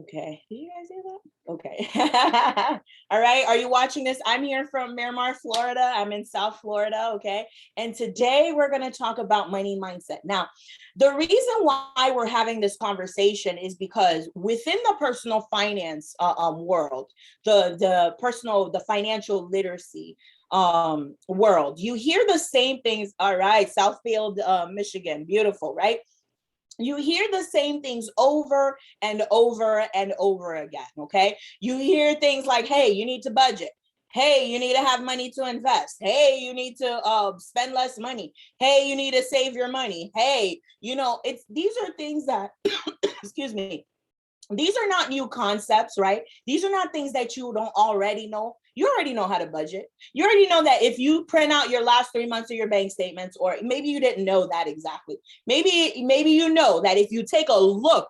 Okay. Did you guys hear that? Okay. All right. Are you watching this? I'm here from Miramar, Florida. I'm in South Florida. Okay. And today we're going to talk about money mindset. Now, the reason why we're having this conversation is because within the personal finance world, the financial literacy world, you hear the same things. All right. Southfield, Michigan. Beautiful, right? You hear the same things over and over and over again, okay? You hear things like, hey, you need to budget. Hey, you need to have money to invest. Hey, you need to spend less money. Hey, you need to save your money. Hey, these are things that, excuse me, these are not new concepts, right? These are not things that you don't already know. You already know how to budget. You already know that if you print out your last 3 months of your bank statements, or maybe you didn't know that exactly. Maybe you know that if you take a look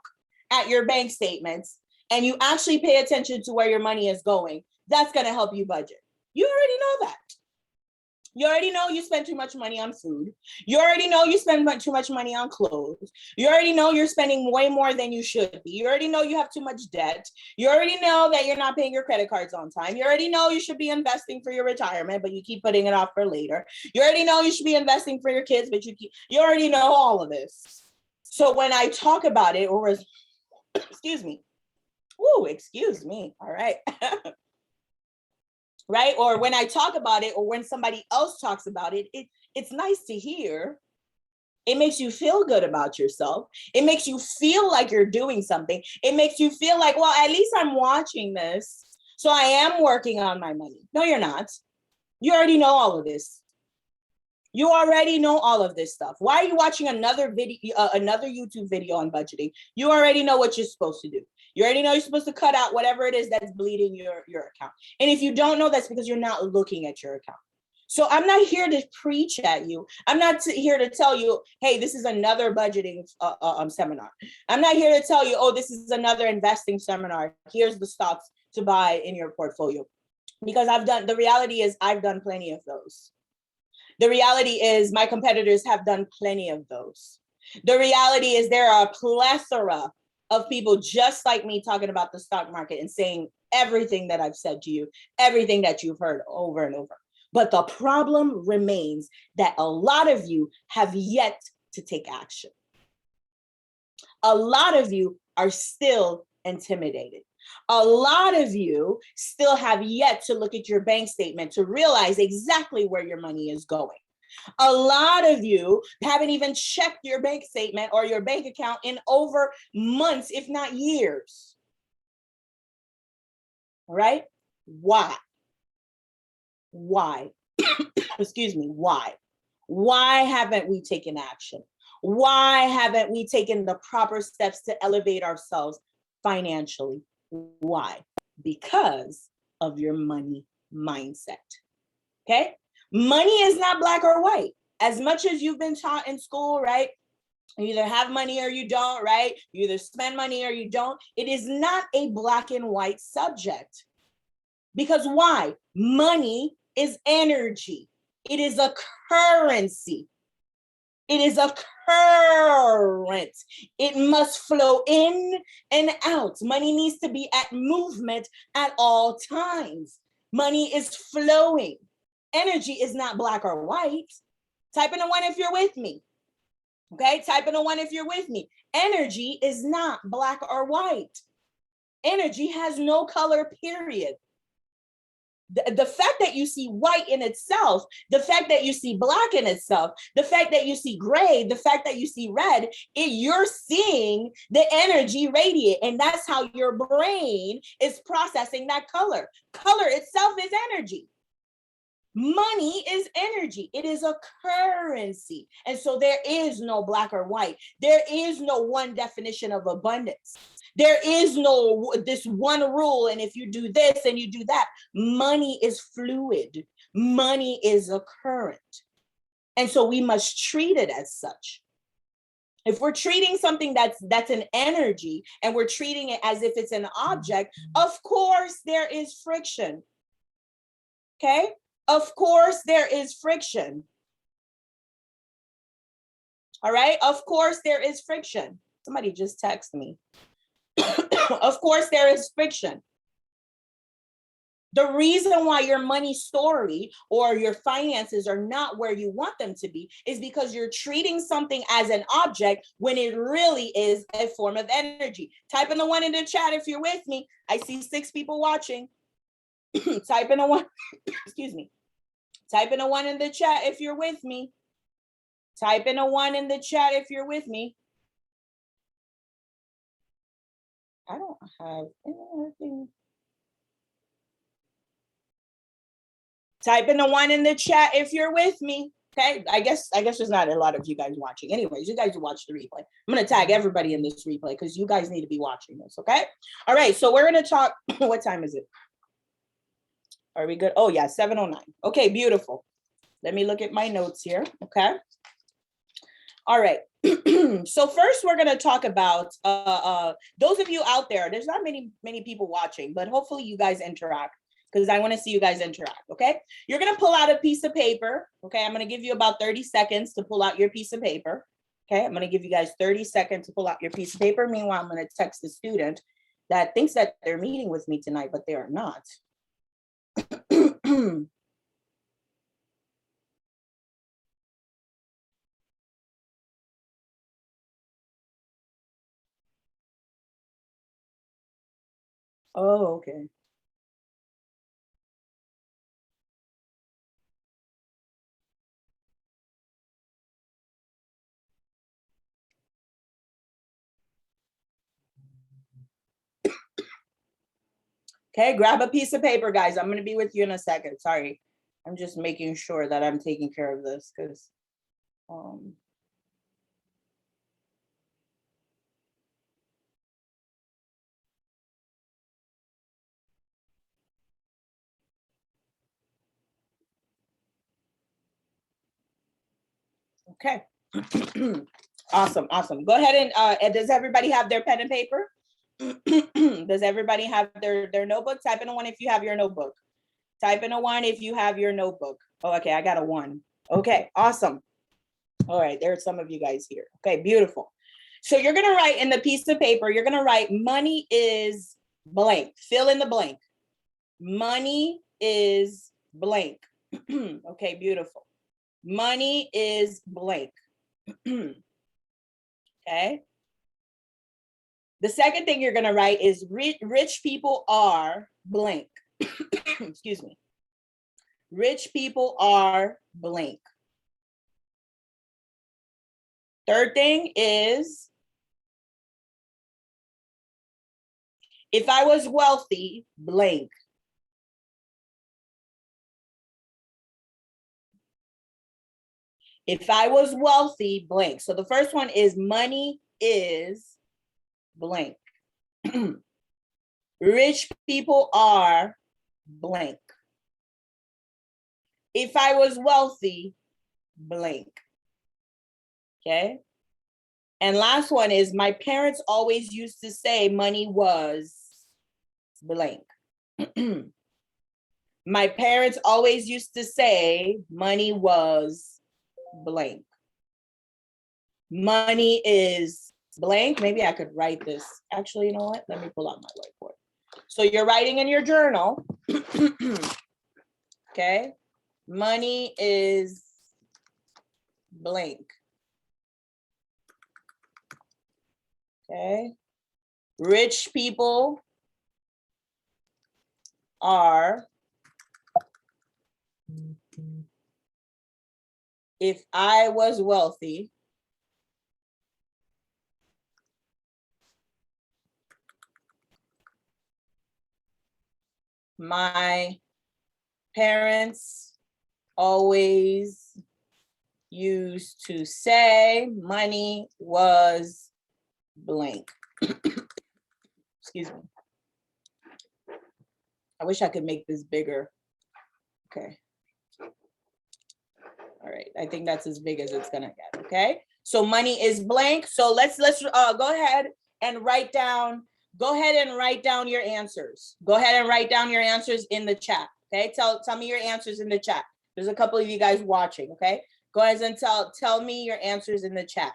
at your bank statements and you actually pay attention to where your money is going, that's going to help you budget. You already know that. You already know you spend too much money on food. You already know you spend too much money on clothes. You already know you're spending way more than you should be. You already know you have too much debt. You already know that you're not paying your credit cards on time. You already know you should be investing for your retirement, but you keep putting it off for later. You already know you should be investing for your kids, but you already know all of this. So when I talk about it, or excuse me, all right. Right? Or when I talk about it, or when somebody else talks about it, it's nice to hear. It makes you feel good about yourself. It makes you feel like you're doing something. It makes you feel like, well, at least I'm watching this, so I am working on my money. No, you're not. You already know all of this. You already know all of this stuff. Why are you watching another YouTube video on budgeting? You already know what you're supposed to do. You already know you're supposed to cut out whatever it is that's bleeding your account. And if you don't know, that's because you're not looking at your account. So I'm not here to preach at you. I'm not here to tell you, hey, this is another budgeting seminar. I'm not here to tell you, oh, this is another investing seminar. Here's the stocks to buy in your portfolio. Because the reality is I've done plenty of those. The reality is my competitors have done plenty of those. The reality is there are a plethora of people just like me talking about the stock market and saying everything that I've said to you, everything that you've heard over and over. But the problem remains that a lot of you have yet to take action. A lot of you are still intimidated. A lot of you still have yet to look at your bank statement to realize exactly where your money is going. A lot of you haven't even checked your bank statement or your bank account in over months, if not years. All right? Why? Excuse me, why? Why haven't we taken action? Why haven't we taken the proper steps to elevate ourselves financially? Why? Because of your money mindset. Okay? Money is not black or white. As much as you've been taught in school, right? You either have money or you don't, right? You either spend money or you don't. It is not a black and white subject. Because why? Money is energy. It is a currency. It is a current. It must flow in and out. Money needs to be at movement at all times. Money is flowing. Energy is not black or white. Type in a 1 if you're with me. Okay, type in a 1 if you're with me. Energy is not black or white. Energy has no color, period. The fact that you see white in itself, the fact that you see black in itself, the fact that you see gray, the fact that you see red, you're seeing the energy radiate. And that's how your brain is processing that color. Color itself is energy. Money is energy. It is a currency. And so there is no black or white. There is no one definition of abundance. There is no this one rule, and if you do this and you do that. Money is fluid. Money is a current. And so we must treat it as such. If we're treating something that's an energy and we're treating it as if it's an object, of course there is friction. Okay? Of course there is friction. All right? Of course there is friction. Somebody just texted me. Of course, there is friction. The reason why your money story or your finances are not where you want them to be is because you're treating something as an object when it really is a form of energy. Type in the one in the chat if you're with me. I see 6 people watching. Type in a one, excuse me. Type in a one in the chat if you're with me. Type in a one in the chat if you're with me. I don't have anything. Type in the one in the chat if you're with me. Okay, I guess there's not a lot of you guys watching. Anyways, you guys will watch the replay. I'm gonna tag everybody in this replay because you guys need to be watching this. Okay. All right. So we're gonna talk. What time is it? Are we good? Oh yeah, 7:09. Okay, beautiful. Let me look at my notes here. Okay. All right. So first we're going to talk about those of you out there. There's not many people watching, but hopefully you guys interact because I want to see you guys interact. Okay. You're going to pull out a piece of paper. Okay. I'm going to give you about 30 seconds to pull out your piece of paper. Okay. I'm going to give you guys 30 seconds to pull out your piece of paper. Meanwhile, I'm going to text the student that thinks that they're meeting with me tonight, but they are not. Oh, okay. Okay, grab a piece of paper, guys. I'm going to be with you in a second. Sorry. I'm just making sure that I'm taking care of this because okay. Awesome. Go ahead and does everybody have their pen and paper? Does everybody have their notebook? Type in a one if you have your notebook. Type in a one if you have your notebook. Oh, okay, I got a 1. Okay, awesome. All right, there's some of you guys here. Okay, beautiful. So you're gonna write in the piece of paper, you're gonna write money is blank. Fill in the blank. Money is blank. Okay, beautiful. Money is blank. Okay. The second thing you're going to write is rich people are blank. Excuse me. Rich people are blank. Third thing is, if I was wealthy, blank. If I was wealthy, blank. So the first one is money is blank. Rich people are blank. If I was wealthy, blank. Okay. And last one is my parents always used to say money was blank. My parents always used to say money was blank. Money is blank. Maybe I could write this. Actually, you know what? Let me pull out my whiteboard. So you're writing in your journal. Okay. Money is blank. Okay. Rich people are, if I was wealthy, my parents always used to say money was blank. Excuse me. I wish I could make this bigger. Okay. All right. I think that's as big as it's gonna get. Okay. So money is blank. So let's go ahead and write down. Go ahead and write down your answers. Go ahead and write down your answers in the chat. Okay. Tell me your answers in the chat. There's a couple of you guys watching. Okay. Go ahead and tell me your answers in the chat.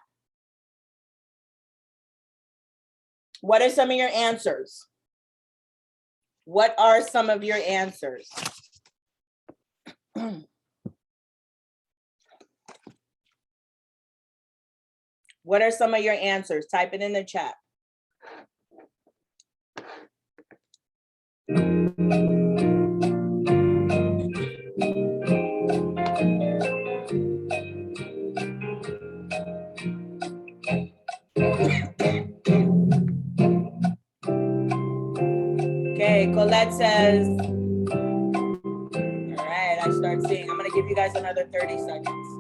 What are some of your answers? What are some of your answers? What are some of your answers? Type it in the chat. Okay, Colette says, all right, I start seeing, I'm gonna give you guys another 30 seconds.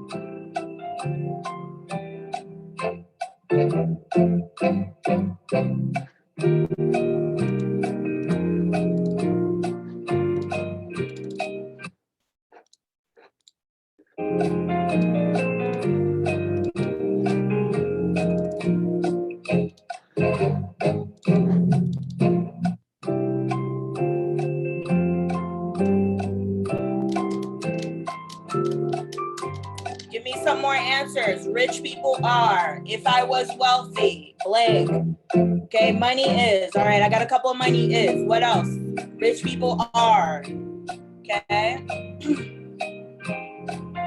Give me some more answers. Rich people are, if I was wealthy, blank. Okay, money is, all right, I got a couple of money is. What else? Rich people are, okay?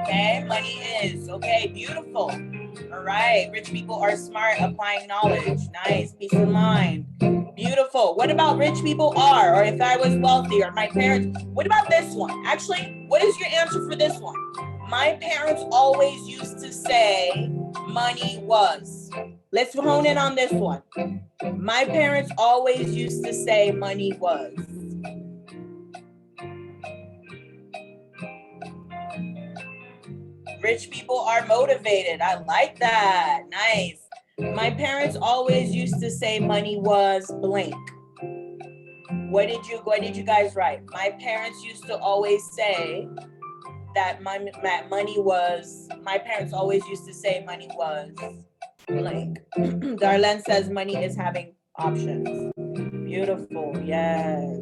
Okay, money is, okay, beautiful. All right, rich people are smart, applying knowledge. Nice, peace of mind. Beautiful. What about rich people are, or if I was wealthy, or my parents? What about this one? Actually, what is your answer for this one? My parents always used to say money was. Let's hone in on this one. My parents always used to say money was. Rich people are motivated. I like that. Nice. My parents always used to say money was blank. What did you guys write? My parents used to always say that money was, my parents always used to say money was blank. Darlene says money is having options. Beautiful, yes.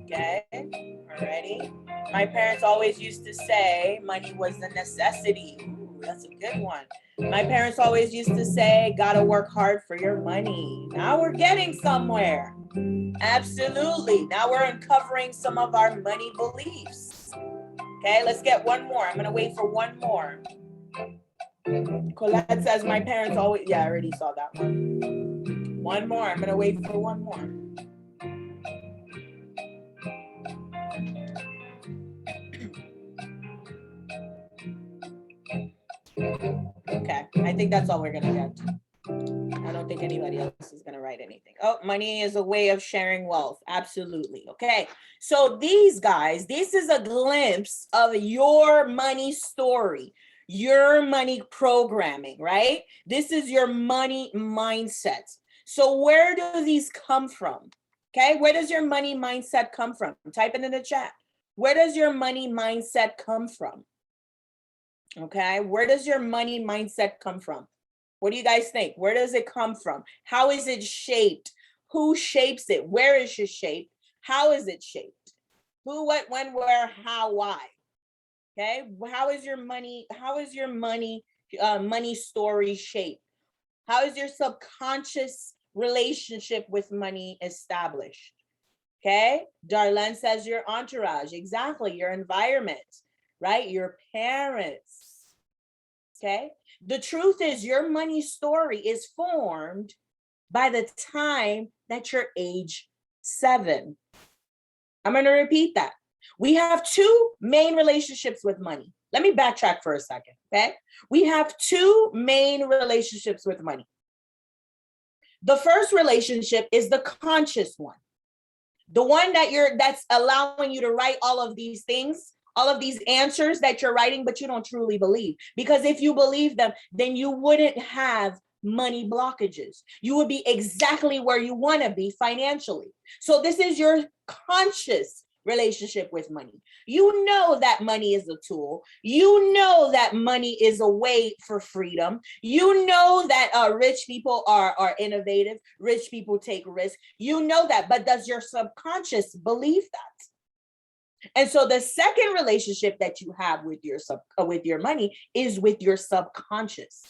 Okay, alrighty. My parents always used to say money was a necessity. Ooh, that's a good one. My parents always used to say, gotta work hard for your money. Now we're getting somewhere. Absolutely. Now we're uncovering some of our money beliefs. Okay, let's get one more. I'm gonna wait for one more. Colette says my parents always, yeah, I already saw that one. One more, I'm gonna wait for one more. Okay, I think that's all we're gonna get. I don't think anybody else is gonna write anything. Oh, money is a way of sharing wealth. Absolutely. Okay, so these guys, this is a glimpse of your money story, your money programming, right? This is your money mindset. So where do these come from? Okay, where does your money mindset come from? Type it in the chat. Where does your money mindset come from? Okay, where does your money mindset come from? What do you guys think? Where does it come from? How is it shaped? Who shapes it? Where is it shaped? How is it shaped? Who, what, when, where, how, why? Okay, how is your money money story shaped? How is your subconscious relationship with money established? Okay, Darlene says your entourage, exactly, your environment, right? Your parents. Okay, the truth is your money story is formed by the time that you're age 7. I'm going to repeat that. We have two main relationships with money. Let me backtrack for a second, okay? We have two main relationships with money. The first relationship is the conscious one. The one that's allowing you to write all of these things, all of these answers that you're writing, but you don't truly believe. Because if you believe them, then you wouldn't have money blockages. You would be exactly where you want to be financially. So this is your conscious relationship with money. You know that money is a tool. You know that money is a way for freedom. You know that rich people are innovative. Rich people take risks. You know that, but does your subconscious believe that? And so the second relationship that you have with your money is with your subconscious.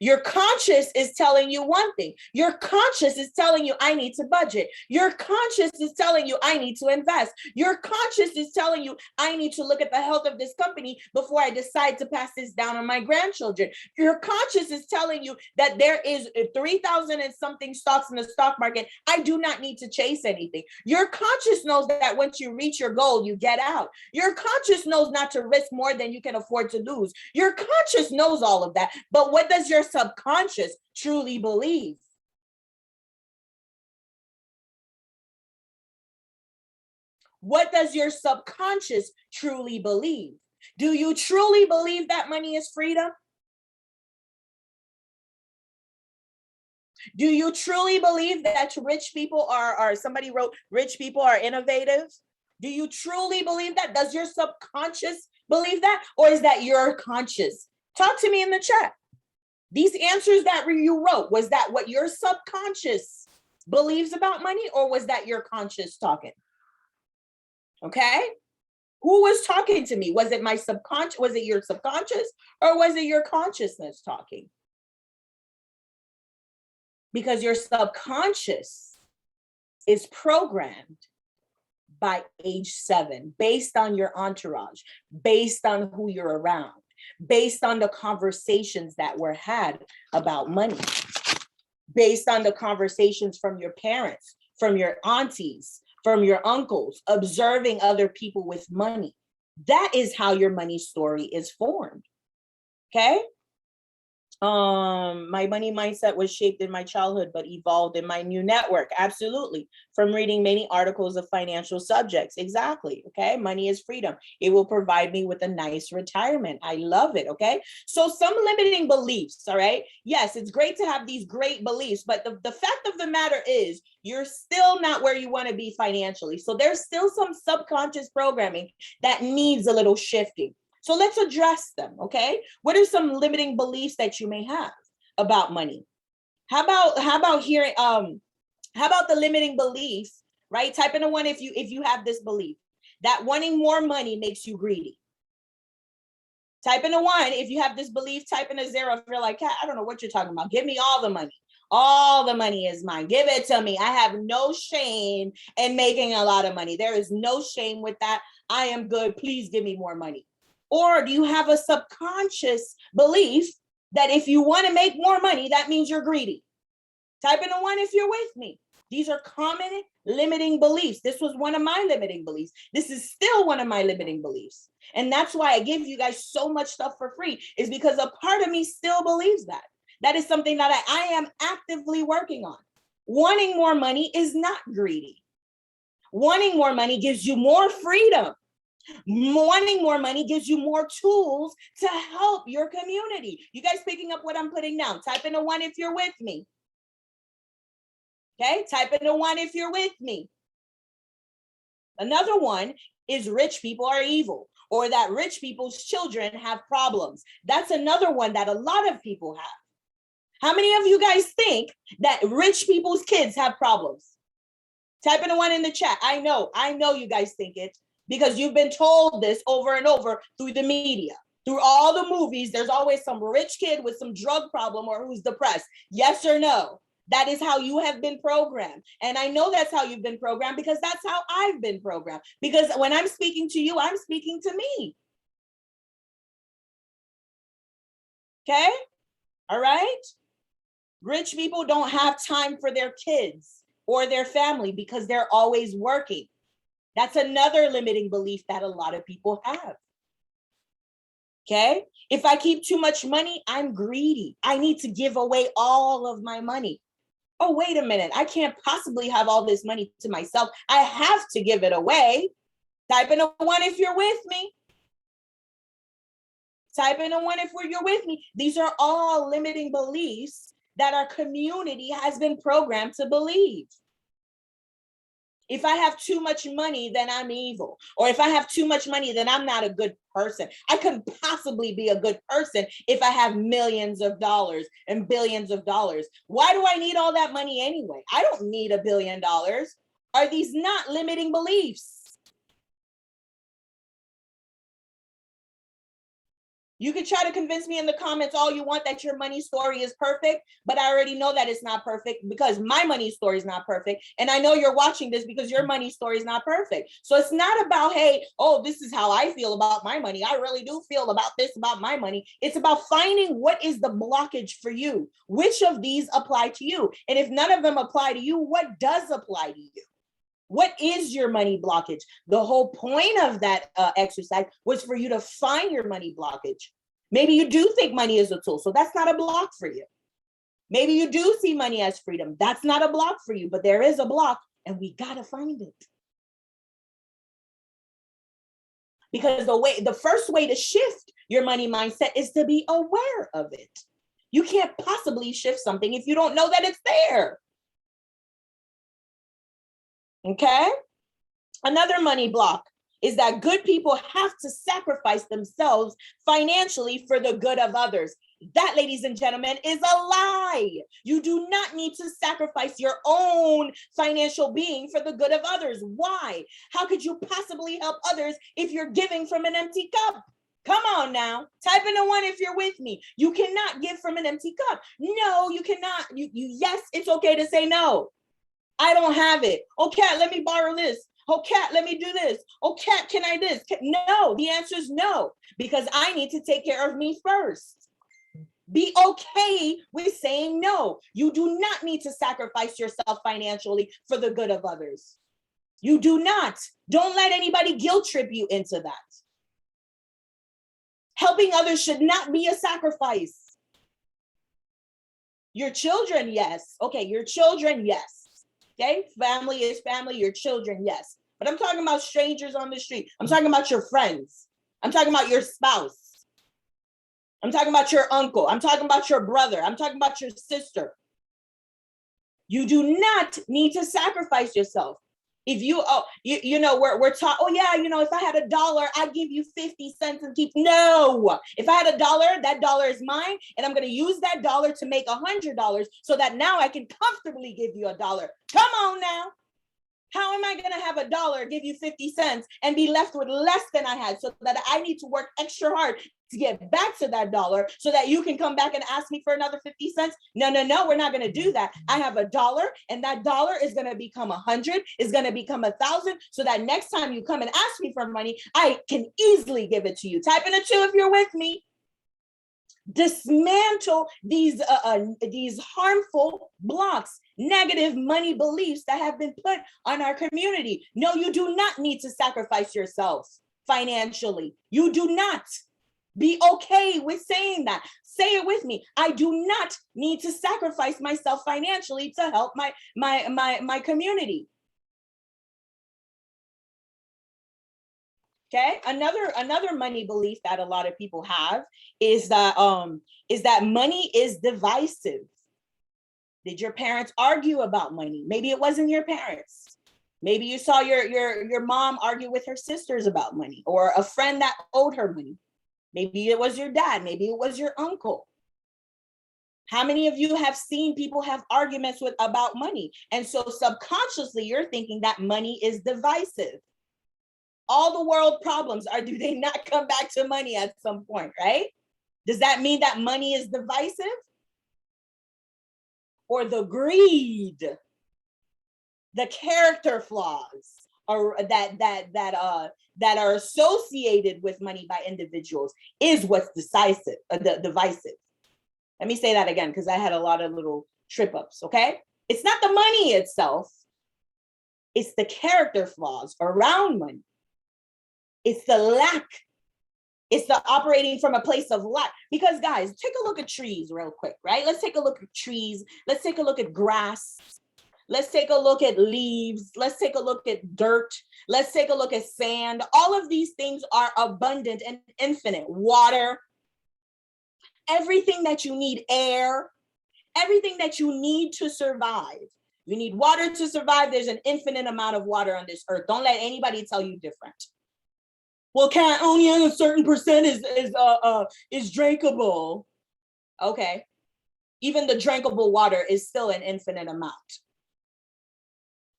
Your conscious is telling you one thing. Your conscious is telling you, I need to budget. Your conscious is telling you, I need to invest. Your conscious is telling you, I need to look at the health of this company before I decide to pass this down on my grandchildren. Your conscious is telling you that there is 3,000 and something stocks in the stock market. I do not need to chase anything. Your conscious knows that once you reach your goal, you get out. Your conscious knows not to risk more than you can afford to lose. Your conscious knows all of that. But what does your subconscious truly believe? What does your subconscious truly believe? Do you truly believe that money is freedom? Do you truly believe that rich people are somebody wrote, rich people are innovative? Do you truly believe that? Does your subconscious believe that? Or is that your conscious? Talk to me in the chat. These answers that you wrote, was that what your subconscious believes about money, or was that your conscious talking? Okay. Who was talking to me? Was it my subconscious? Was it your subconscious, or was it your consciousness talking? Because your subconscious is programmed by age 7, based on your entourage, based on who you're around, based on the conversations that were had about money, based on the conversations from your parents, from your aunties, from your uncles, observing other people with money. That is how your money story is formed. Okay. My money mindset was shaped in my childhood, but evolved in my new network. Absolutely. From reading many articles of financial subjects. Exactly. Okay. Money is freedom. It will provide me with a nice retirement. I love it. Okay. So some limiting beliefs. All right. Yes, it's great to have these great beliefs, but the fact of the matter is you're still not where you want to be financially. So there's still some subconscious programming that needs a little shifting. So let's address them, okay? What are some limiting beliefs that you may have about money? How about hearing how about the limiting beliefs, right? Type in a 1 if you have this belief that wanting more money makes you greedy. Type in a 1 if you have this belief. Type in a 0 if you're like, I don't know what you're talking about. Give me all the money. All the money is mine. Give it to me. I have no shame in making a lot of money. There is no shame with that. I am good. Please give me more money. Or do you have a subconscious belief that if you want to make more money, that means you're greedy? Type in a 1 if you're with me. These are common limiting beliefs. This was one of my limiting beliefs. This is still one of my limiting beliefs. And that's why I give you guys so much stuff for free, is because a part of me still believes that. That is something that I am actively working on. Wanting more money is not greedy. Wanting more money gives you more freedom. Wanting more money gives you more tools to help your community. You guys picking up what I'm putting down? Type in a 1 if you're with me. Okay, type in a 1 if you're with me. Another one is rich people are evil, or that rich people's children have problems. That's another one that a lot of people have. How many of you guys think that rich people's kids have problems? Type in a 1 in the chat. I know you guys think it, because you've been told this over and over through the media, through all the movies. There's always some rich kid with some drug problem or who's depressed. Yes or no? That is how you have been programmed. And I know that's how you've been programmed, because that's how I've been programmed. Because when I'm speaking to you, I'm speaking to me. Okay? All right? Rich people don't have time for their kids or their family because they're always working. That's another limiting belief that a lot of people have. Okay? If I keep too much money, I'm greedy. I need to give away all of my money. Oh, wait a minute. I can't possibly have all this money to myself. I have to give it away. Type in a 1 if you're with me. Type in a 1 if you're with me. These are all limiting beliefs that our community has been programmed to believe. If I have too much money, then I'm evil. Or if I have too much money, then I'm not a good person. I couldn't possibly be a good person if I have millions of dollars and billions of dollars. Why do I need all that money anyway? I don't need $1 billion. Are these not limiting beliefs? You can try to convince me in the comments all you want that your money story is perfect, but I already know that it's not perfect because my money story is not perfect. And I know you're watching this because your money story is not perfect. So it's not about, hey, oh, this is how I feel about my money. I really do feel about this, about my money. It's about finding what is the blockage for you. Which of these apply to you? And if none of them apply to you, what does apply to you? What is your money blockage? The whole point of that exercise was for you to find your money blockage. Maybe you do think money is a tool, so that's not a block for you. Maybe you do see money as freedom. That's not a block for you, but there is a block, and we got to find it. Because the first way to shift your money mindset is to be aware of it. You can't possibly shift something if you don't know that it's there. Okay? Another money block is that good people have to sacrifice themselves financially for the good of others. That, ladies and gentlemen, is a lie. You do not need to sacrifice your own financial being for the good of others. Why? How could you possibly help others if you're giving from an empty cup? Come on now, type in a 1 if you're with me. You cannot give from an empty cup. No, you cannot. Yes, it's okay to say no. I don't have it. Oh, cat, let me borrow this. Oh, cat, let me do this. Oh, cat, can I this? No, the answer is no, because I need to take care of me first. Be okay with saying no. You do not need to sacrifice yourself financially for the good of others. You do not. Don't let anybody guilt trip you into that. Helping others should not be a sacrifice. Your children, yes. Okay, your children, yes. Okay, family is family, your children, yes. But I'm talking about strangers on the street. I'm talking about your friends. I'm talking about your spouse. I'm talking about your uncle. I'm talking about your brother. I'm talking about your sister. You do not need to sacrifice yourself. If we're taught, oh yeah, if I had $1, I'd give you 50 cents and keep, no. If I had $1, that dollar is mine, and I'm going to use that dollar to make $100 so that now I can comfortably give you $1. Come on now. How am I going to have $1, give you 50 cents and be left with less than I had, so that I need to work extra hard to get back to that dollar so that you can come back and ask me for another 50 cents? No, we're not going to do that. I have $1, and that dollar is going to become 100, is going to become 1,000, so that next time you come and ask me for money, I can easily give it to you. Type in a 2 if you're with me. Dismantle these harmful blocks, negative money beliefs that have been put on our community. No, you do not need to sacrifice yourself financially. You do not. Be okay with saying that. Say it with me. I do not need to sacrifice myself financially to help my community. Okay, another money belief that a lot of people have is that money is divisive. Did your parents argue about money? Maybe it wasn't your parents. Maybe you saw your mom argue with her sisters about money, or a friend that owed her money. Maybe it was your dad. Maybe it was your uncle. How many of you have seen people have arguments about money? And so subconsciously, you're thinking that money is divisive. All the world problems do they not come back to money at some point, right? Does that mean that money is divisive? Or the greed, the character flaws that are associated with money by individuals is what's divisive. Let me say that again, because I had a lot of little trip ups, okay? It's not the money itself. It's the character flaws around money. It's the lack. It's the operating from a place of lack. Because guys, take a look at trees real quick, right? Let's take a look at trees. Let's take a look at grass. Let's take a look at leaves. Let's take a look at dirt. Let's take a look at sand. All of these things are abundant and infinite. Water, everything that you need, air, everything that you need to survive. You need water to survive. There's an infinite amount of water on this earth. Don't let anybody tell you different. Well, can't only a certain percent is drinkable. Okay. Even the drinkable water is still an infinite amount.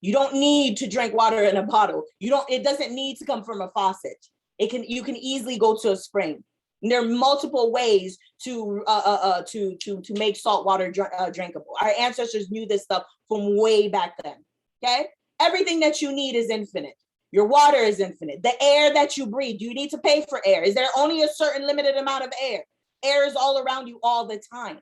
You don't need to drink water in a bottle. It doesn't need to come from a faucet. You can easily go to a spring. There are multiple ways to make salt water drinkable. Our ancestors knew this stuff from way back then. Okay, everything that you need is infinite. Your water is infinite. The air that you breathe, you need to pay for air. Is there only a certain limited amount of air? Air is all around you all the time.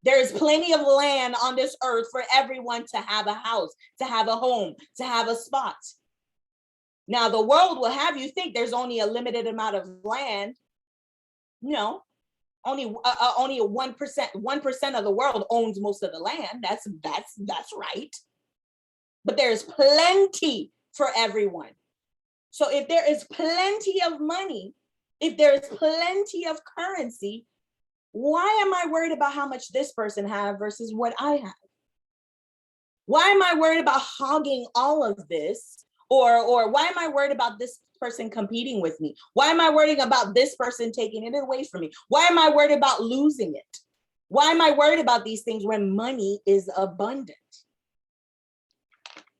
There is plenty of land on this earth for everyone to have a house, to have a home, to have a spot. Now, the world will have you think there's only a limited amount of land. No, only 1% of the world owns most of the land. That's right. But there's plenty for everyone. So if there is plenty of money, if there is plenty of currency, why am I worried about how much this person has versus what I have? Why am I worried about hogging all of this? Or why am I worried about this person competing with me? Why am I worried about this person taking it away from me? Why am I worried about losing it? Why am I worried about these things when money is abundant?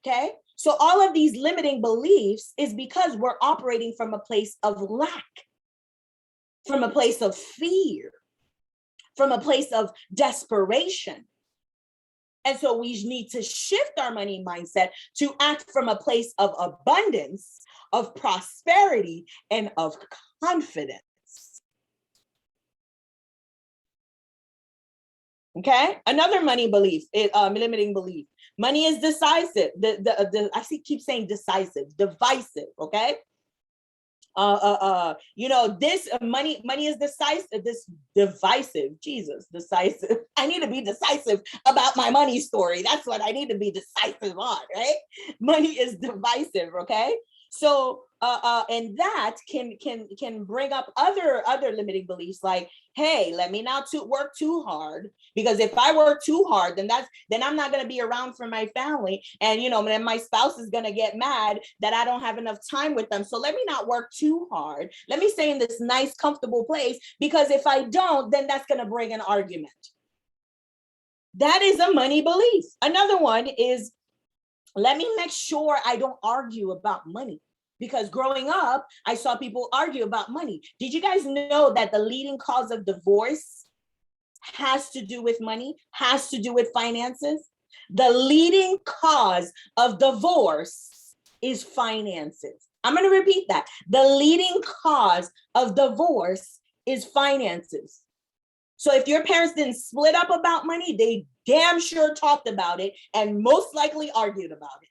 Okay, so all of these limiting beliefs is because we're operating from a place of lack, from a place of fear, from a place of desperation. And so we need to shift our money mindset to act from a place of abundance, of prosperity, and of confidence. Okay, another money belief, limiting belief. Money is decisive. Keep saying decisive, divisive. Okay. This money is decisive, this divisive. Jesus, decisive. I need to be decisive about my money story. That's what I need to be decisive on, right? Money is divisive, okay? So and that can bring up other limiting beliefs like, hey, let me not work too hard, because if I work too hard, then I'm not going to be around for my family, and then my spouse is going to get mad that I don't have enough time with them. So let me not work too hard. Let me stay in this nice, comfortable place, because if I don't, then that's going to bring an argument. That is a money belief. Another one is, let me make sure I don't argue about money. Because growing up, I saw people argue about money. Did you guys know that the leading cause of divorce has to do with money, has to do with finances? The leading cause of divorce is finances. I'm going to repeat that. The leading cause of divorce is finances. So if your parents didn't split up about money, they damn sure talked about it and most likely argued about it.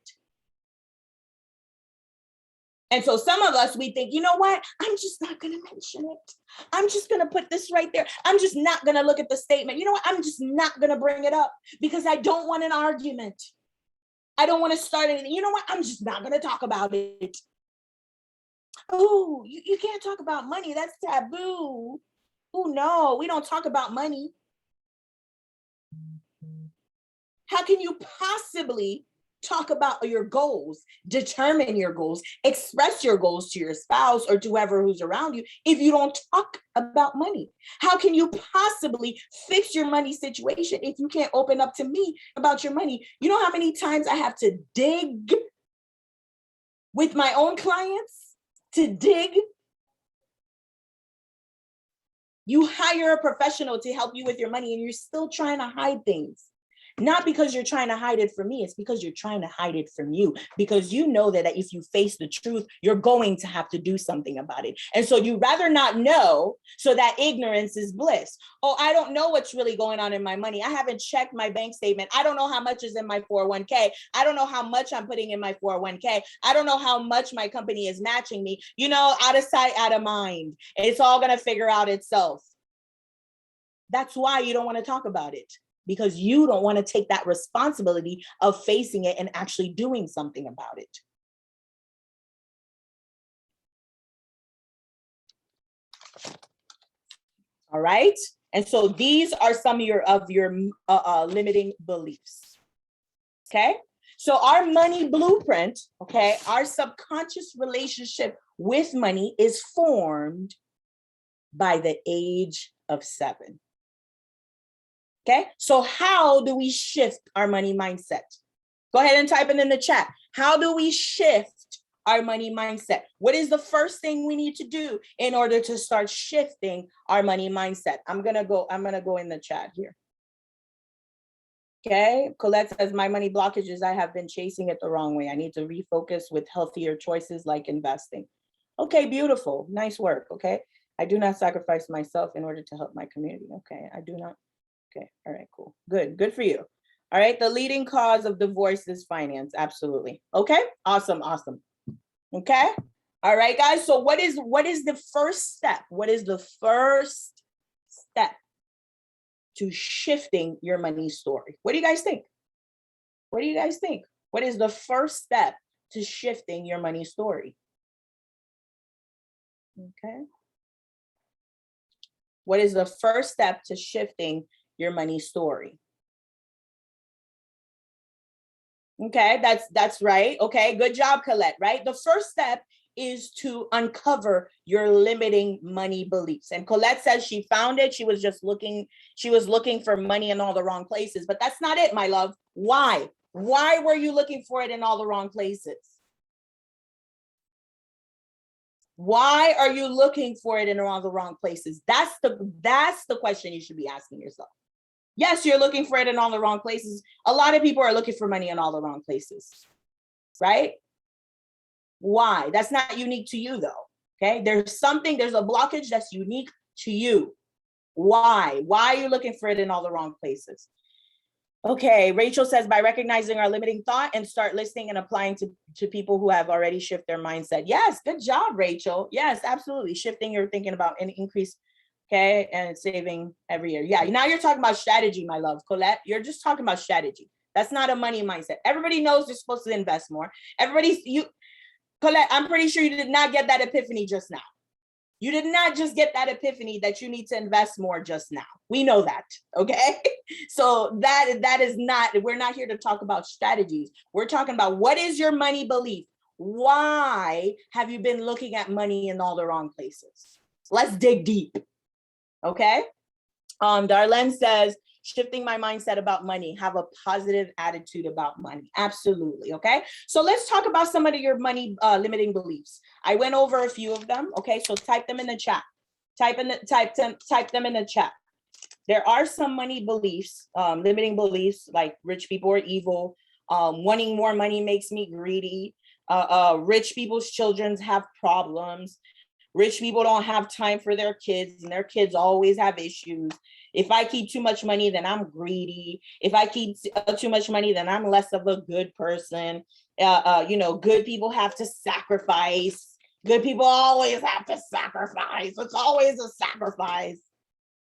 And so some of us, we think, you know what? I'm just not going to mention it. I'm just going to put this right there. I'm just not going to look at the statement. You know what? I'm just not going to bring it up because I don't want an argument. I don't want to start anything. You know what? I'm just not going to talk about it. Oh, you can't talk about money. That's taboo. Oh, no, we don't talk about money. How can you possibly talk about your goals, determine your goals, express your goals to your spouse or to whoever who's around you if you don't talk about money? How can you possibly fix your money situation if you can't open up to me about your money? You know how many times I have to dig with my own clients to dig? You hire a professional to help you with your money and you're still trying to hide things. Not because you're trying to hide it from me, it's because you're trying to hide it from you, because you know that if you face the truth, you're going to have to do something about it. And so you rather not know, so that ignorance is bliss. Oh, I don't know what's really going on in my money. I haven't checked my bank statement. I don't know how much is in my 401k. I don't know how much I'm putting in my 401k. I don't know how much my company is matching me. Out of sight, out of mind. It's all going to figure out itself. That's why you don't want to talk about it. Because you don't want to take that responsibility of facing it and actually doing something about it. All right. And so these are some of your limiting beliefs. Okay. So our money blueprint, okay, our subconscious relationship with money is formed by the age of 7. Okay, so how do we shift our money mindset? Go ahead and type it in the chat. How do we shift our money mindset? What is the first thing we need to do in order to start shifting our money mindset? I'm gonna go in the chat here. Okay, Colette says, my money blockages, I have been chasing it the wrong way. I need to refocus with healthier choices like investing. Okay, beautiful, nice work, okay? I do not sacrifice myself in order to help my community. Okay, I do not. Okay, all right, cool, good for you. All right, the leading cause of divorce is finance, absolutely. Okay, awesome. Okay, all right, guys, so what is the first step? What is the first step to shifting your money story? What do you guys think? What do you guys think? What is the first step to shifting your money story? Okay. What is the first step to shifting your money story? Okay, that's right. Okay, good job, Colette, right? The first step is to uncover your limiting money beliefs. And Colette says she found it. She was looking for money in all the wrong places, but that's not it, my love. Why? Why were you looking for it in all the wrong places? Why are you looking for it in all the wrong places? That's the question you should be asking yourself. Yes, you're looking for it in all the wrong places. A lot of people are looking for money in all the wrong places, right? Why? That's not unique to you though, okay? There's a blockage that's unique to you. Why? Why are you looking for it in all the wrong places? Okay, Rachel says, by recognizing our limiting thought and start listening and applying to people who have already shifted their mindset. Yes, good job, Rachel. Yes, absolutely. Shifting your thinking about an increase, okay, and saving every year. Yeah, now you're talking about strategy, my love. Colette, you're just talking about strategy. That's not a money mindset. Everybody knows they're supposed to invest more. Colette, I'm pretty sure you did not get that epiphany just now. You did not just get that epiphany that you need to invest more just now. We know that, okay? So that is not, we're not here to talk about strategies. We're talking about what is your money belief? Why have you been looking at money in all the wrong places? Let's dig deep, okay? Darlene says, shifting my mindset about money, have a positive attitude about money. Absolutely, okay? So let's talk about some of your money limiting beliefs. I went over a few of them, okay? So type them in the chat. Type them in the chat. There are some money beliefs, limiting beliefs, like rich people are evil, wanting more money makes me greedy, rich people's children have problems, rich people don't have time for their kids and their kids always have issues. If I keep too much money, then I'm greedy. If I keep too much money, then I'm less of a good person. Good people have to sacrifice. Good people always have to sacrifice. It's always a sacrifice.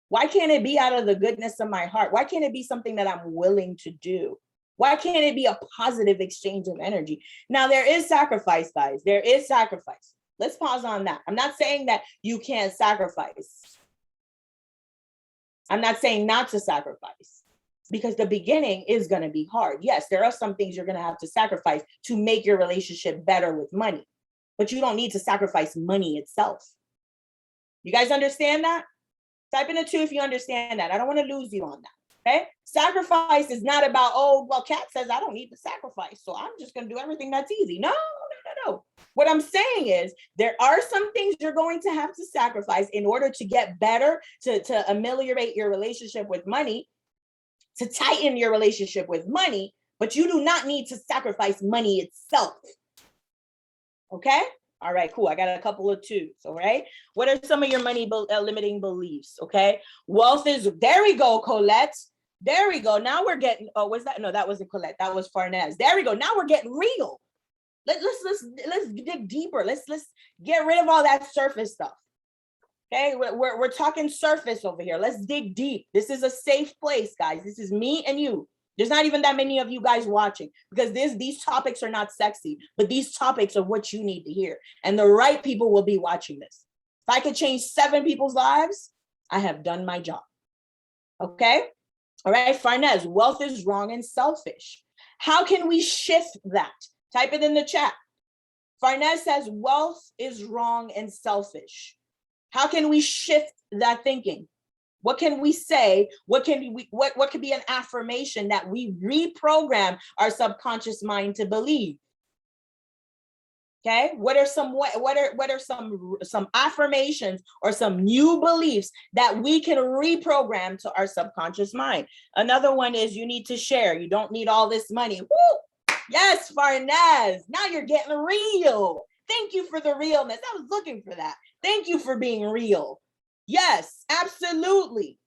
Why can't it be out of the goodness of my heart? Why can't it be something that I'm willing to do? Why can't it be a positive exchange of energy? Now, there is sacrifice, guys. There is sacrifice. Let's pause on that. I'm not saying that you can't sacrifice. I'm not saying not to sacrifice, because the beginning is going to be hard. Yes, there are some things you're going to have to sacrifice to make your relationship better with money, but you don't need to sacrifice money itself. You guys understand that? Type in a 2 if you understand that. I don't want to lose you on that. Okay? Sacrifice is not about, oh, well, Kat says I don't need to sacrifice, so I'm just going to do everything that's easy. No. What I'm saying is there are some things you're going to have to sacrifice in order to get better, to ameliorate your relationship with money, to tighten your relationship with money, but you do not need to sacrifice money itself. Okay? All right, cool. I got a couple of 2s. All right. What are some of your money limiting beliefs? Okay. Wealth is, there we go, Colette. There we go. Now we're getting, oh, was that? No, that wasn't Colette. That was Farnaz. There we go. Now we're getting real. Let's dig deeper. Let's get rid of all that surface stuff. Okay, we're talking surface over here. Let's dig deep. This is a safe place, guys. This is me and you. There's not even that many of you guys watching, because these topics are not sexy, but these topics are what you need to hear. And the right people will be watching this. If I could change 7 people's lives, I have done my job. Okay. All right. Farnez, wealth is wrong and selfish. How can we shift that? Type it in the chat. Farnez says wealth is wrong and selfish. How can we shift that thinking? What can we say? What could be an affirmation that we reprogram our subconscious mind to believe? Okay, what are some affirmations or some new beliefs that we can reprogram to our subconscious mind? Another one is you need to share. You don't need all this money. Woo! Yes, Farnaz. Now you're getting real. Thank you for the realness. I was looking for that. Thank you for being real. Yes, absolutely.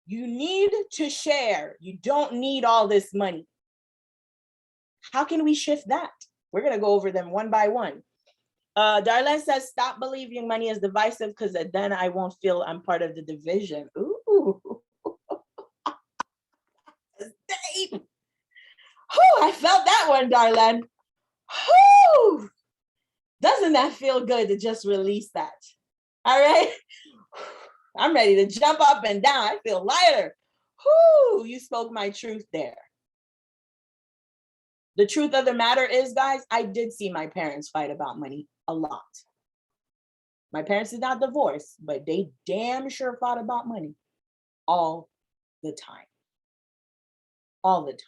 You need to share. You don't need all this money. How can we shift that? We're going to go over them one by one. Darlene says, stop believing money is divisive because then I won't feel I'm part of the division. Ooh. Deep. Whew, I felt that one, Darlene. Whew. Doesn't that feel good to just release that? All right. I'm ready to jump up and down. I feel lighter. Whew, you spoke my truth there. The truth of the matter is, guys, I did see my parents fight about money a lot. My parents did not divorce, but they damn sure fought about money all the time. All the time.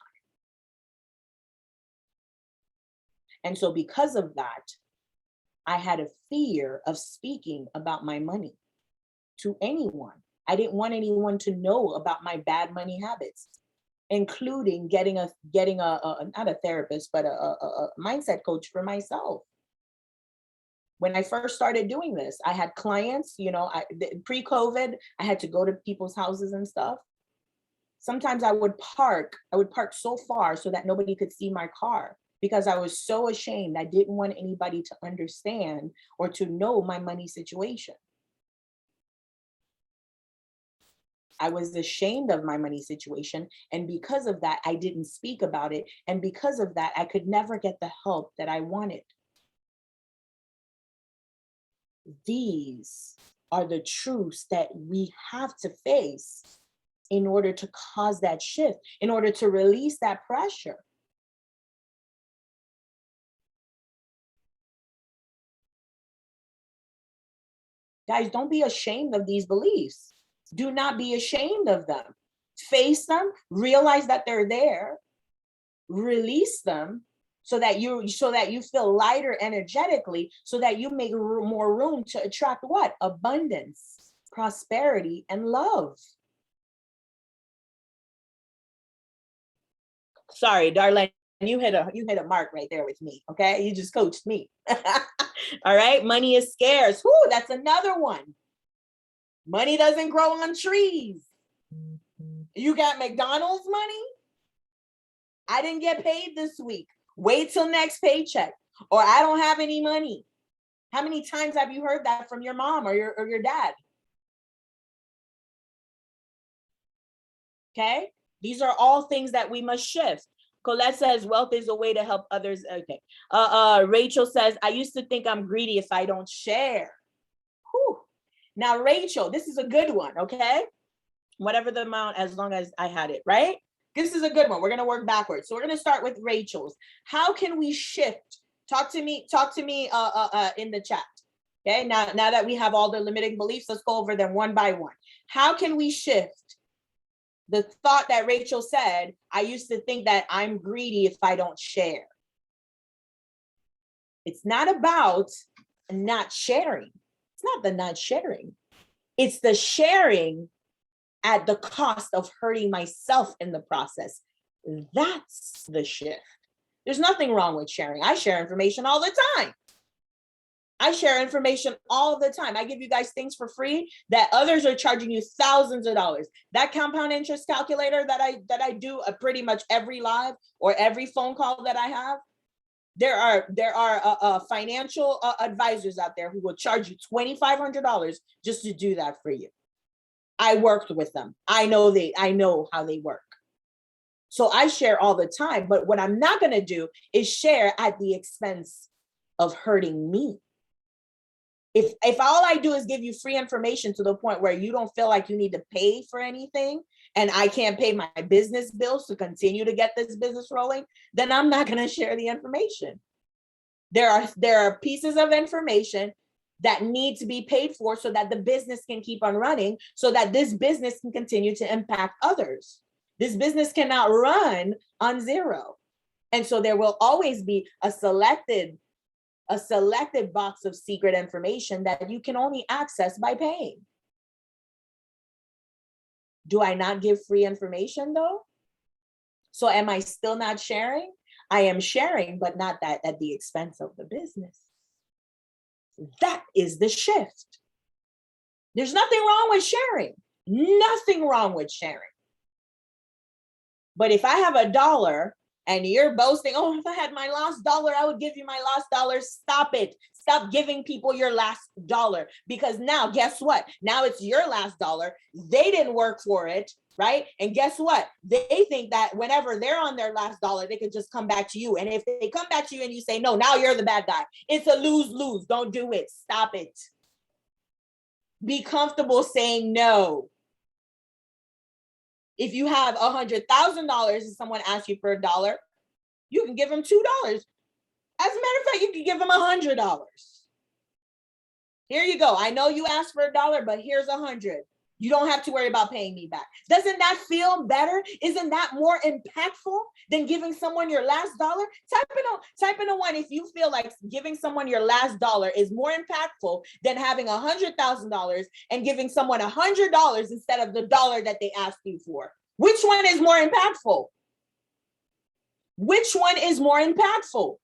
And so because of that, I had a fear of speaking about my money to anyone. I didn't want anyone to know about my bad money habits, including getting a not a therapist, but a mindset coach for myself. When I first started doing this, I had clients, pre-COVID, I had to go to people's houses and stuff. Sometimes I would park so far so that nobody could see my car because I was so ashamed. I didn't want anybody to understand or to know my money situation. I was ashamed of my money situation. And because of that, I didn't speak about it. And because of that, I could never get the help that I wanted. These are the truths that we have to face in order to cause that shift, in order to release that pressure. Guys, don't be ashamed of these beliefs. Do not be ashamed of them. Face them, realize that they're there, release them so that you feel lighter energetically, so that you make more room to attract what? Abundance, prosperity, and love. Sorry, Darlene, you hit a mark right there with me. Okay, you just coached me. All right, money is scarce. Whoo, that's another one. Money doesn't grow on trees. You got McDonald's money? I didn't get paid this week. Wait till next paycheck. Or I don't have any money. How many times have you heard that from your mom or your dad? Okay, these are all things that we must shift. Colette says wealth is a way to help others. Okay. Rachel says, I used to think I'm greedy if I don't share. Whew. Now, Rachel, this is a good one, okay? Whatever the amount, as long as I had it, right? This is a good one. We're going to work backwards. So we're going to start with Rachel's. How can we shift? Talk to me in the chat. Okay, now that we have all the limiting beliefs, let's go over them one by one. How can we shift the thought that Rachel said, I used to think that I'm greedy if I don't share? It's not about not sharing. It's not the not sharing. It's the sharing at the cost of hurting myself in the process. That's the shift. There's nothing wrong with sharing. I share information all the time. I share information all the time. I give you guys things for free that others are charging you thousands of dollars. That compound interest calculator that I do pretty much every live or every phone call that I have, there are financial advisors out there who will charge you $2,500 just to do that for you. I worked with them. I know how they work. So I share all the time, but what I'm not going to do is share at the expense of hurting me. If all I do is give you free information to the point where you don't feel like you need to pay for anything, and I can't pay my business bills to continue to get this business rolling, then I'm not going to share the information. There are pieces of information that need to be paid for so that the business can keep on running, so that this business can continue to impact others. This business cannot run on zero. And so there will always be a selected a selected box of secret information that you can only access by paying. Do I not give free information though? So am I still not sharing? I am sharing, but not that at the expense of the business. That is the shift. There's nothing wrong with sharing. Nothing wrong with sharing. But if I have $1 and you're boasting, oh, if I had my last dollar, I would give you my last dollar. Stop it. Stop giving people your last dollar, because now guess what? Now it's your last dollar. They didn't work for it, right? And guess what? They think that whenever they're on their last dollar, they could just come back to you. And if they come back to you and you say, no, now you're the bad guy. It's a lose-lose. Don't do it. Stop it. Be comfortable saying no. If you have $100,000 and someone asks you for $1, you can give them $2. As a matter of fact, you can give them $100. Here you go. I know you asked for $1, but here's $100. You don't have to worry about paying me back. Doesn't that feel better? Isn't that more impactful than giving someone your last dollar? Type in a 1 if you feel like giving someone your last dollar is more impactful than having $100,000 and giving someone $100 instead of the dollar that they asked you for. Which one is more impactful? Which one is more impactful?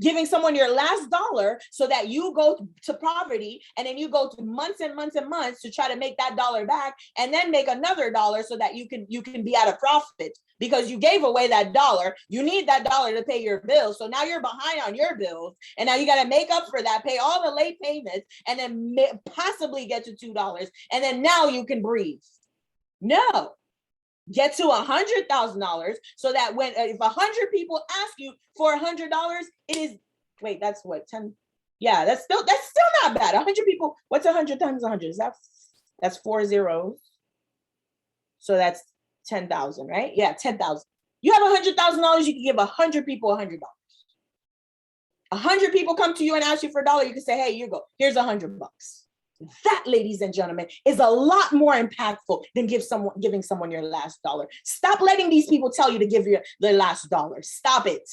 Giving someone your last dollar so that you go to poverty, and then you go to months and months and months to try to make that dollar back, and then make another dollar so that you can be at a profit because you gave away that dollar. You need that dollar to pay your bills. So now you're behind on your bills, and now you got to make up for that, pay all the late payments, and then possibly get to $2. And then now you can breathe. No. Get to $100,000 so that when if 100 people ask you for $100, it is, wait, that's what, 10? Yeah, that's still not bad. 100 people. What's 100 times 100? That's 4 zeros. So that's 10,000, right? Yeah, 10,000. You have $100,000. You can give 100 people $100. 100 people come to you and ask you for $1. You can say, hey, you go. Here's $100. That, ladies and gentlemen, is a lot more impactful than giving someone your last dollar. Stop letting these people tell you to give you the last dollar. Stop it.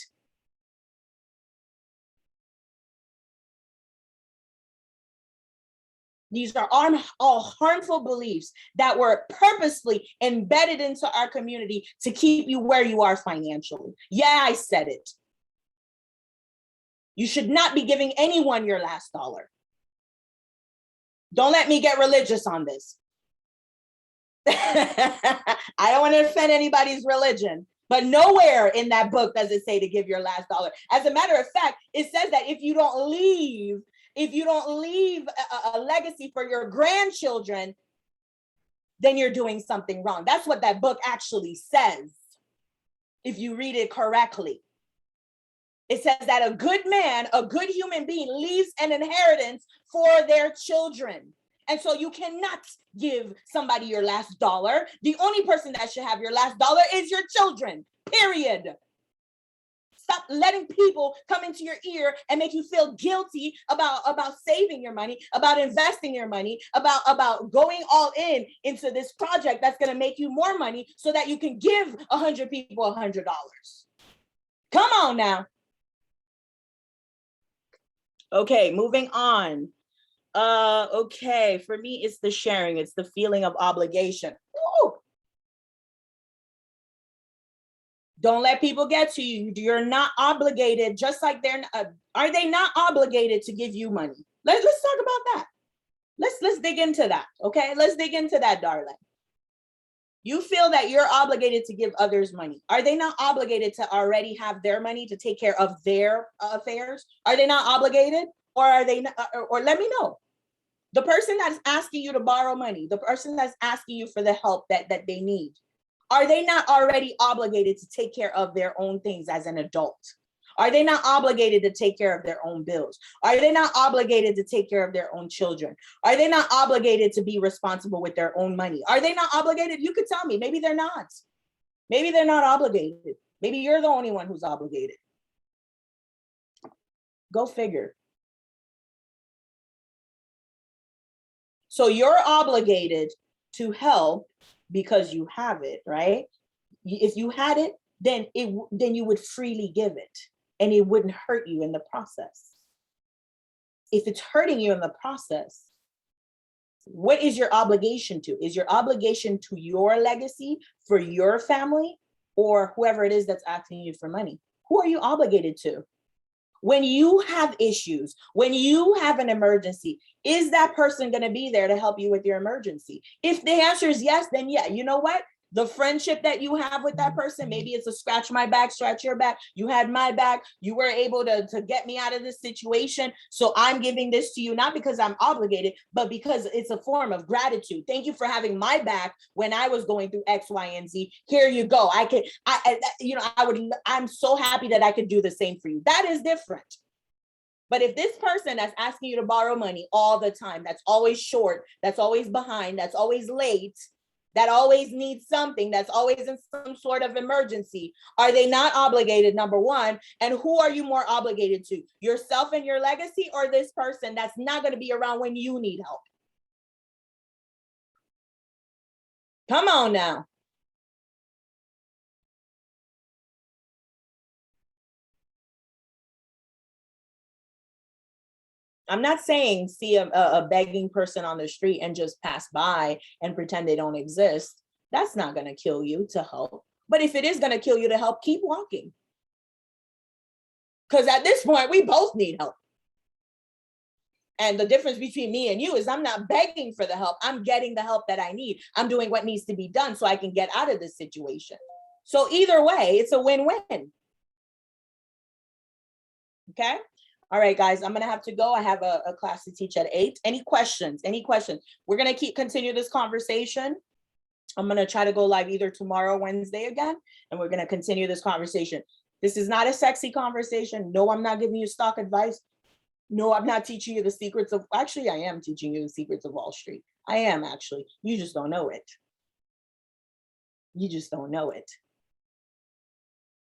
These are all harmful beliefs that were purposely embedded into our community to keep you where you are financially. Yeah, I said it. You should not be giving anyone your last dollar. Don't let me get religious on this. I don't want to offend anybody's religion, but nowhere in that book does it say to give your last dollar. As a matter of fact, it says that if you don't leave a legacy for your grandchildren, then you're doing something wrong. That's what that book actually says, if you read it correctly. It says that a good man, a good human being, leaves an inheritance for their children. And so you cannot give somebody your last dollar. The only person that should have your last dollar is your children, period. Stop letting people come into your ear and make you feel guilty about saving your money, about investing your money, about going all into this project that's going to make you more money so that you can give 100 people $100. Come on now. Okay, moving on. Okay, for me, it's the sharing. It's the feeling of obligation. Ooh. Don't let people get to you. You're not obligated, just like are they not obligated to give you money? Let's talk about that. Let's dig into that, okay? Let's dig into that, darling. You feel that you're obligated to give others money. Are they not obligated to already have their money to take care of their affairs? Are they not obligated? Or are they not, or let me know. The person that's asking you to borrow money, the person that's asking you for the help that they need, are they not already obligated to take care of their own things as an adult? Are they not obligated to take care of their own bills? Are they not obligated to take care of their own children? Are they not obligated to be responsible with their own money? Are they not obligated? You could tell me, maybe they're not. Maybe they're not obligated. Maybe you're the only one who's obligated. Go figure. So you're obligated to help because you have it, right? If you had it, then you would freely give it and it wouldn't hurt you in the process. if it's hurting you in the process, what is your obligation to? Is your obligation to your legacy, for your family, or whoever it is that's asking you for money? Who are you obligated to? When you have issues, when you have an emergency, is that person going to be there to help you with your emergency? If the answer is yes, then yeah, you know what? The friendship that you have with that person, maybe it's a scratch my back, scratch your back. You had my back. You were able to get me out of this situation. So I'm giving this to you, not because I'm obligated, but because it's a form of gratitude. Thank you for having my back when I was going through X, Y, and Z. Here you go. I'm so happy that I could do the same for you. That is different. But if this person that's asking you to borrow money all the time, that's always short, that's always behind, that's always late, that always needs something, that's always in some sort of emergency, are they not obligated, number one? And who are you more obligated to? Yourself and your legacy, or this person that's not going to be around when you need help? Come on now. I'm not saying see a begging person on the street and just pass by and pretend they don't exist. That's not going to kill you to help. But if it is going to kill you to help, keep walking. Because at this point, we both need help. And the difference between me and you is I'm not begging for the help. I'm getting the help that I need. I'm doing what needs to be done so I can get out of this situation. So either way, it's a win-win. Okay. All right, guys, I'm going to have to go. I have a class to teach at 8. Any questions? Any questions? We're going to continue this conversation. I'm going to try to go live either tomorrow or Wednesday again, and we're going to continue this conversation. This is not a sexy conversation. No, I'm not giving you stock advice. No, I'm not teaching you the secrets of, actually, I am teaching you the secrets of Wall Street. I am actually. You just don't know it. You just don't know it.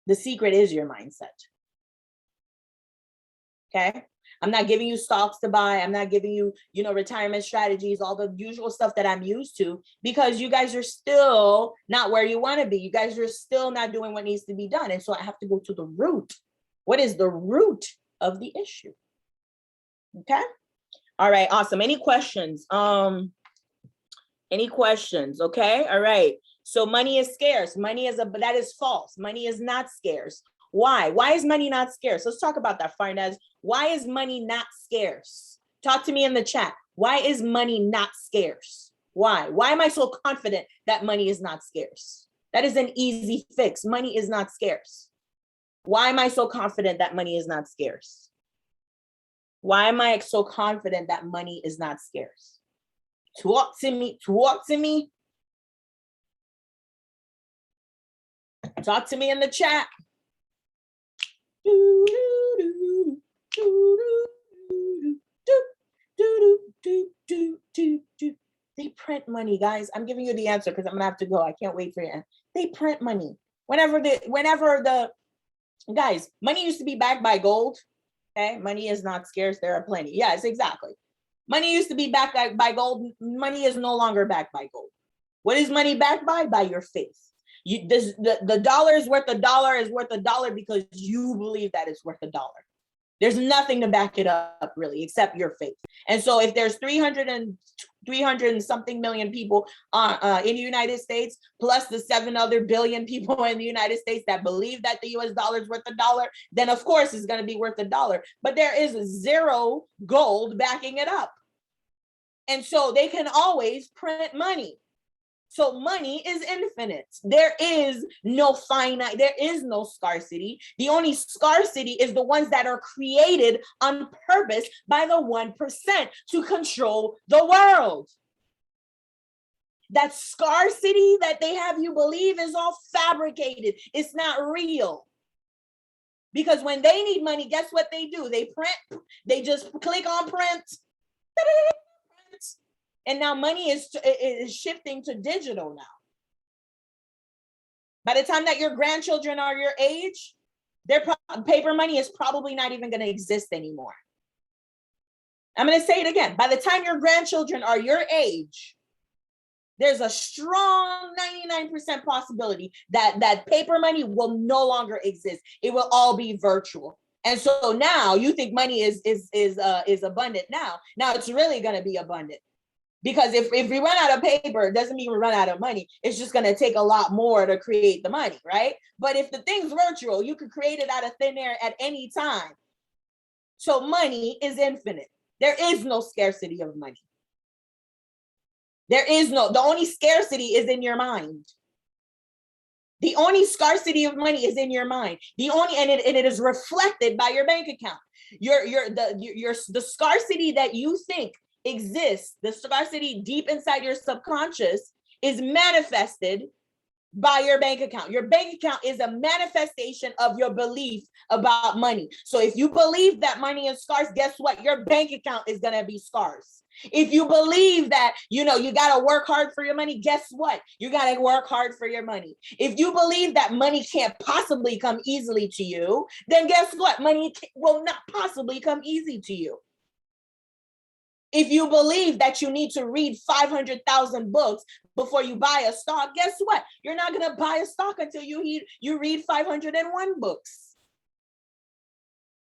The secret is your mindset. Okay. I'm not giving you stocks to buy. I'm not giving you, retirement strategies, all the usual stuff that I'm used to, because you guys are still not where you want to be. You guys are still not doing what needs to be done. And so I have to go to the root. What is the root of the issue? Okay. All right. Awesome. Any questions? Any questions? Okay. All right. So money is scarce. That is false. Money is not scarce. Why? Why is money not scarce? Let's talk about that, Farnaz. Why is money not scarce? Talk to me in the chat. Why is money not scarce? Why? Why am I so confident that money is not scarce? That is an easy fix. Money is not scarce. Why am I so confident that money is not scarce? Why am I so confident that money is not scarce? Talk to me. Talk to me. Talk to me in the chat. They print money, guys. I'm giving you the answer because I'm gonna have to go. I can't wait for you. They print money. Whenever the guys, money used to be backed by gold. Okay, money is not scarce. There are plenty. Yes, exactly. Money used to be backed by gold. Money is no longer backed by gold. What is money backed by? By your faith. The dollar is worth a dollar because you believe that it's worth a dollar. There's nothing to back it up really except your faith. And so if there's 300 and something million people in the United States, plus the 7 other billion people in the United States that believe that the US dollar is worth a dollar, then of course it's going to be worth a dollar. But there is zero gold backing it up. And so they can always print money. So money is infinite. There is no finite, there is no scarcity. The only scarcity is the ones that are created on purpose by the 1% to control the world. That scarcity that they have you believe is all fabricated. It's not real. Because when they need money, guess what they do? They print, they just click on print. And now money is shifting to digital now. By the time that your grandchildren are your age, their paper money is probably not even going to exist anymore. I'm going to say it again. By the time your grandchildren are your age, there's a strong 99% possibility that paper money will no longer exist. It will all be virtual. And so now you think money is abundant now. Now it's really going to be abundant. Because if we run out of paper, it doesn't mean we run out of money. It's just going to take a lot more to create the money, right? But if the thing's virtual, you could create it out of thin air at any time. So money is infinite. There is no scarcity of money. The only scarcity is in your mind. The only scarcity of money is in your mind. And it is reflected by your bank account. The scarcity that you think exists, the scarcity deep inside your subconscious, is manifested by your bank account. Your bank account is a manifestation of your belief about money. So if you believe that money is scarce, guess what? Your bank account is going to be scarce. If you believe that, you got to work hard for your money, guess what? You got to work hard for your money. If you believe that money can't possibly come easily to you, then guess what? Money will not possibly come easy to you. If you believe that you need to read 500,000 books before you buy a stock, guess what? You're not going to buy a stock until you read 501 books.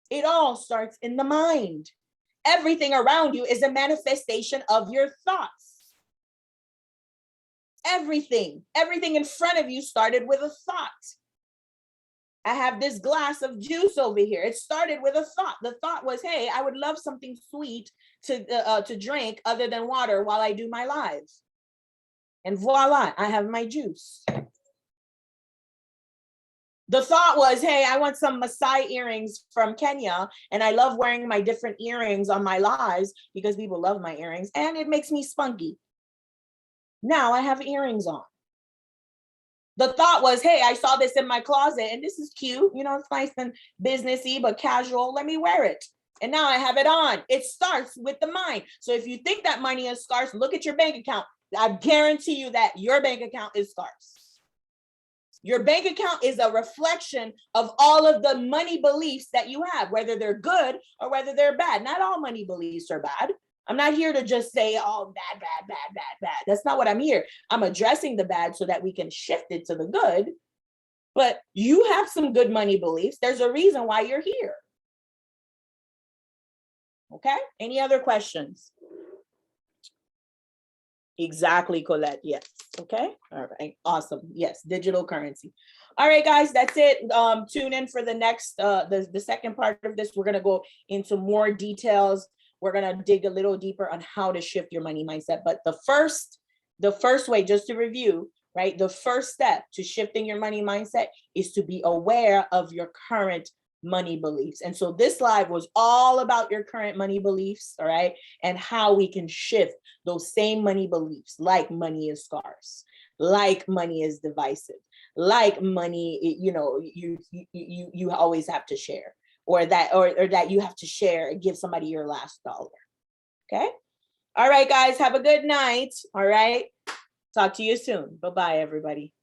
It all starts in the mind. Everything around you is a manifestation of your thoughts. Everything in front of you started with a thought. I have this glass of juice over here. It started with a thought. The thought was, hey, I would love something sweet to drink other than water while I do my lives. And voila, I have my juice. The thought was, hey, I want some Maasai earrings from Kenya, and I love wearing my different earrings on my lives because people love my earrings, and it makes me spunky. Now I have earrings on. The thought was, hey, I saw this in my closet, and this is cute. It's nice and businessy, but casual. Let me wear it. And now I have it on. It starts with the mind. So if you think that money is scarce, look at your bank account. I guarantee you that your bank account is scarce. Your bank account is a reflection of all of the money beliefs that you have, whether they're good or whether they're bad. Not all money beliefs are bad. I'm not here to just say, oh, bad. That's not what I'm here. I'm addressing the bad so that we can shift it to the good. But you have some good money beliefs. There's a reason why you're here. Okay? Any other questions? Exactly, Colette. Yes. Okay. All right. Awesome. Yes. Digital currency. All right, guys, that's it. Tune in for the next, the second part of this. We're going to go into more details. We're going to dig a little deeper on how to shift your money mindset. But the first way, just to review, right? The first step to shifting your money mindset is to be aware of your current money beliefs. And so this live was all about your current money beliefs, all right? And how we can shift those same money beliefs, like money is scarce, like money is divisive, like money, you always have to share, or that you have to share and give somebody your last dollar. Okay? All right, guys, have a good night. All right. Talk to you soon. Bye-bye, everybody.